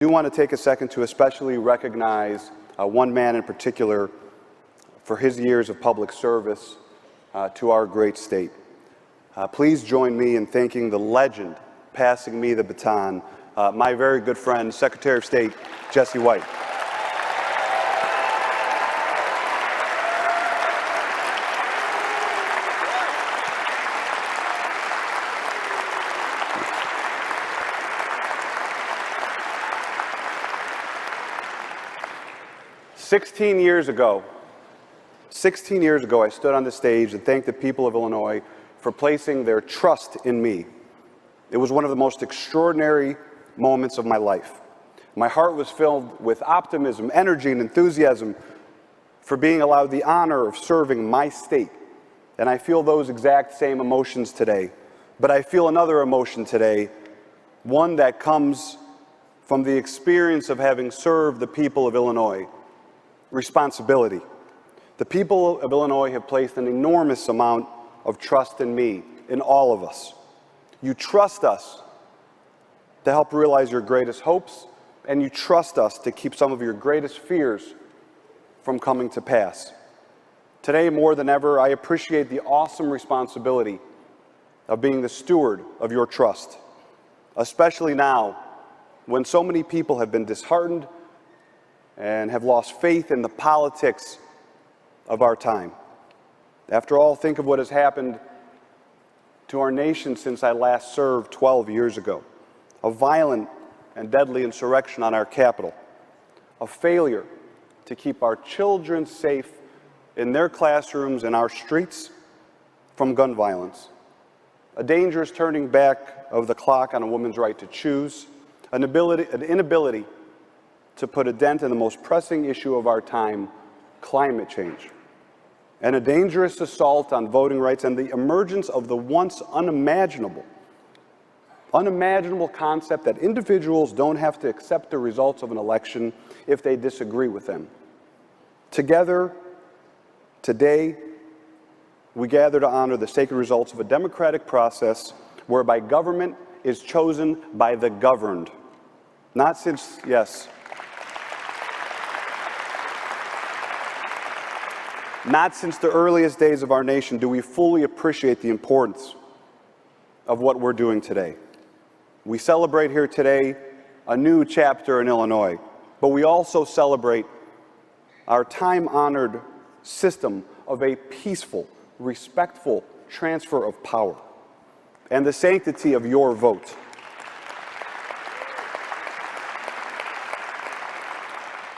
I do want to take a second to especially recognize one man in particular for his years of public service to our great state. Please join me in thanking the legend passing me the baton, my very good friend, Secretary of State Jesse White. Sixteen years ago, I stood on the stage and thanked the people of Illinois for placing their trust in me. It was one of the most extraordinary moments of my life. My heart was filled with optimism, energy, and enthusiasm for being allowed the honor of serving my state. And I feel those exact same emotions today. But I feel another emotion today, one that comes from the experience of having served the people of Illinois. Responsibility. The people of Illinois have placed an enormous amount of trust in me, in all of us. You trust us to help realize your greatest hopes, and you trust us to keep some of your greatest fears from coming to pass. Today, more than ever, I appreciate the awesome responsibility of being the steward of your trust, especially now when so many people have been disheartened and have lost faith in the politics of our time. After all, think of what has happened to our nation since I last served 12 years ago. A violent and deadly insurrection on our capital. A failure to keep our children safe in their classrooms and our streets from gun violence. A dangerous turning back of the clock on a woman's right to choose. An inability to put a dent in the most pressing issue of our time, climate change. And a dangerous assault on voting rights and the emergence of the once unimaginable concept that individuals don't have to accept the results of an election if they disagree with them. Together, today, we gather to honor the sacred results of a democratic process whereby government is chosen by the governed. Not since the earliest days of our nation do we fully appreciate the importance of what we're doing today. We celebrate here today a new chapter in Illinois, but we also celebrate our time-honored system of a peaceful, respectful transfer of power and the sanctity of your vote.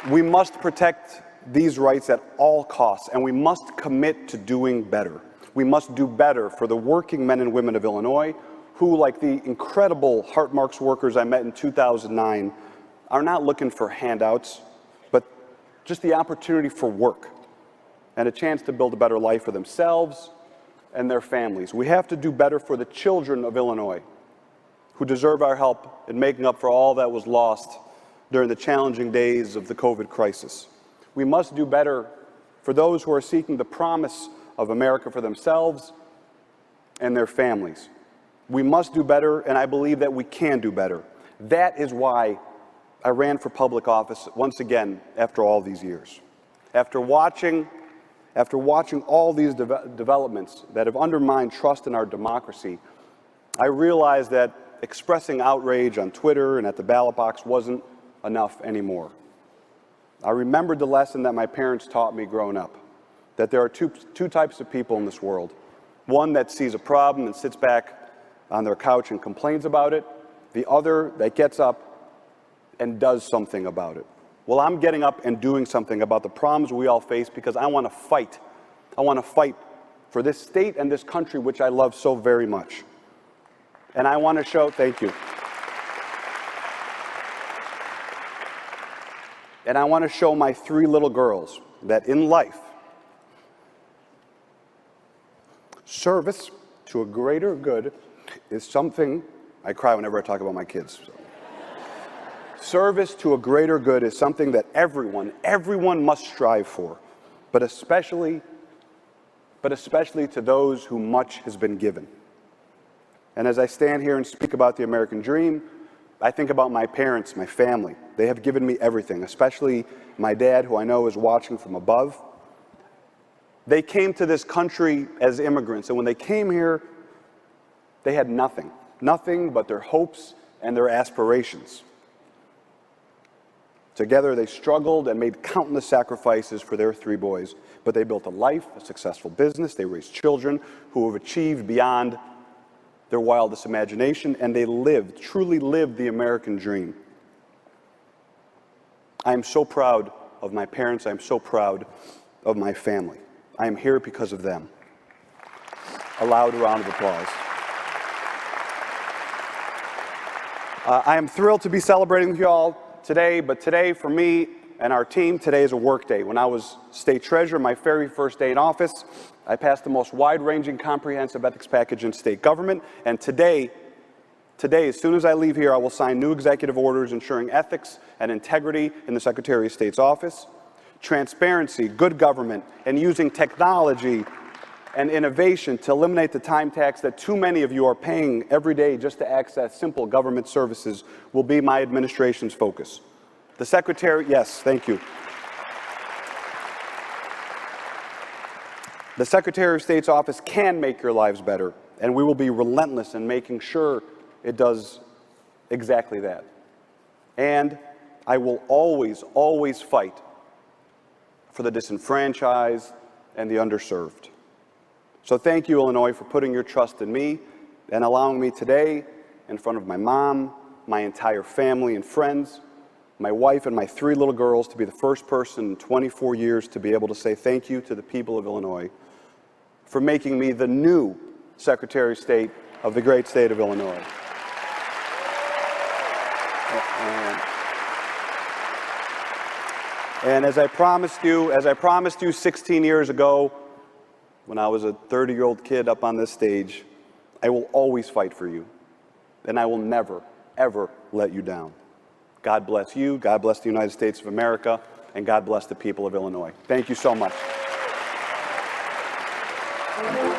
We must protect these rights at all costs, and we must commit to doing better. We must do better for the working men and women of Illinois who, like the incredible Heartmarks workers I met in 2009, are not looking for handouts, but just the opportunity for work and a chance to build a better life for themselves and their families. We have to do better for the children of Illinois who deserve our help in making up for all that was lost during the challenging days of the COVID crisis. We must do better for those who are seeking the promise of America for themselves and their families. We must do better, and I believe that we can do better. That is why I ran for public office once again after all these years. After watching all these developments that have undermined trust in our democracy, I realized that expressing outrage on Twitter and at the ballot box wasn't enough anymore. I remembered the lesson that my parents taught me growing up, that there are two types of people in this world. One that sees a problem and sits back on their couch and complains about it. The other that gets up and does something about it. Well, I'm getting up and doing something about the problems we all face because I want to fight. I want to fight for this state and this country, which I love so very much. And I want to show, thank you. And I want to show my 3 little girls that in life, service to a greater good is something, I cry whenever I talk about my kids. So. Service to a greater good is something that everyone must strive for, but especially to those who much has been given. And as I stand here and speak about the American dream, I think about my parents, my family. They have given me everything, especially my dad, who I know is watching from above. They came to this country as immigrants, and when they came here, they had nothing. Nothing but their hopes and their aspirations. Together, they struggled and made countless sacrifices for their 3 boys, but they built a life, a successful business, they raised children who have achieved beyond their wildest imagination, and they lived, truly lived the American dream. I am so proud of my parents. I am so proud of my family. I am here because of them. A loud round of applause. I am thrilled to be celebrating with you all today, but today for me and our team, today is a work day. When I was state treasurer, my very first day in office, I passed the most wide-ranging comprehensive ethics package in state government, and today, as soon as I leave here, I will sign new executive orders ensuring ethics and integrity in the Secretary of State's office, transparency, good government, and using technology and innovation to eliminate the time tax that too many of you are paying every day just to access simple government services will be my administration's focus. The Secretary, yes, thank you. The Secretary of State's office can make your lives better, and we will be relentless in making sure it does exactly that. And I will always, always fight for the disenfranchised and the underserved. So thank you, Illinois, for putting your trust in me and allowing me today, in front of my mom, my entire family and friends, my wife and my 3 little girls, to be the first person in 24 years to be able to say thank you to the people of Illinois for making me the new Secretary of State of the great state of Illinois. And as I promised you 16 years ago, when I was a 30-year-old kid up on this stage, I will always fight for you, and I will never, ever let you down. God bless you, God bless the United States of America, and God bless the people of Illinois. Thank you so much.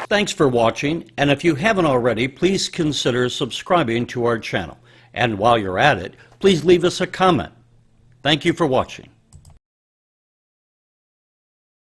Thanks for watching, and if you haven't already, please consider subscribing to our channel. And while you're at it, please leave us a comment. Thank you for watching.